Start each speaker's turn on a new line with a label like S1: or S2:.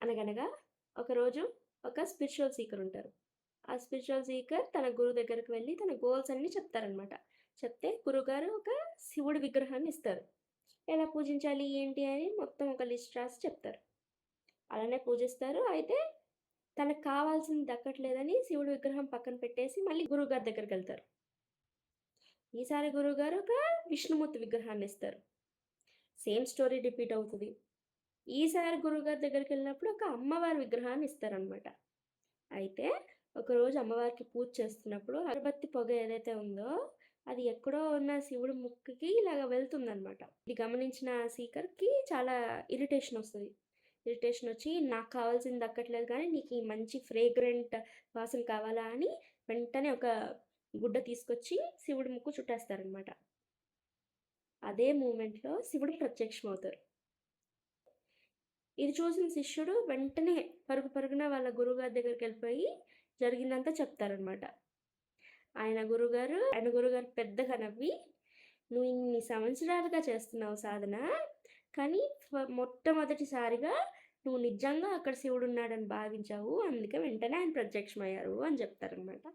S1: అనగనగా ఒకరోజు ఒక స్పిరిచువల్ సీకర్ ఉంటారు. ఆ స్పిరిచువల్ సీకర్ తన గురువు దగ్గరికి వెళ్లి తన గోల్స్ అన్నీ చెప్తారనమాట. చెప్తే గురువుగారు ఒక శివుడి విగ్రహాన్ని ఇస్తారు. ఎలా పూజించాలి ఏంటి అని మొత్తం ఒక లిస్ట్ రాసి చెప్తారు. అలానే పూజిస్తారు. అయితే తనకు కావాల్సింది దక్కట్లేదని శివుడి విగ్రహం పక్కన పెట్టేసి మళ్ళీ గురువుగారి దగ్గరికెళ్తారు. ఈసారి గురువుగారు ఒక విష్ణుమూర్తి విగ్రహాన్నిస్తారు. సేమ్ స్టోరీ రిపీట్ అవుతది. ఈసారి గురువుగారి దగ్గరికెళ్ళినప్పుడు ఒక అమ్మవారి విగ్రహాన్ని ఇస్తారనమాట. అయితే ఒకరోజు అమ్మవారికి పూజ చేస్తున్నప్పుడు అగరబత్తి పొగ ఏదైతే ఉందో అది ఎక్కడో ఉన్న శివుడి ముక్కుకి ఇలాగ వెళ్తుందనమాట. ఇది గమనించిన సీకర్‌కి చాలా ఇరిటేషనొస్తది. ఇరిటేషనొచ్చి నాకు కావాల్సింది దక్కట్లేదు కానీ నీకు ఈ మంచి ఫ్రేగ్రెంట్ వాసన కావాలా అని వెంటనే ఒక గుడ్డ తీసుకొచ్చి శివుడి ముక్కు చుట్టేస్తారనమాట. అదే మూమెంట్‌లో శివుడు ప్రత్యక్షమవుతారు. ఇది చూసిన శిష్యుడు వెంటనే పరుగు పరుగున వాళ్ళ గురువుగారి దగ్గరికెళ్ళిపోయి జరిగిందంతా చెప్తారనమాట. ఆయన గురువుగారు పెద్దగా నవ్వి, "నువ్వు ఇన్ని సంవత్సరాలుగా చేస్తున్నావు సాధన. కానీ మొట్టమొదటిసారిగా నువ్వు నిజంగా అక్కడ శివుడున్నాడని భావించావు. అందుకే వెంటనే ఆయన ప్రత్యక్షమయ్యారు" అని చెప్తారనమాట.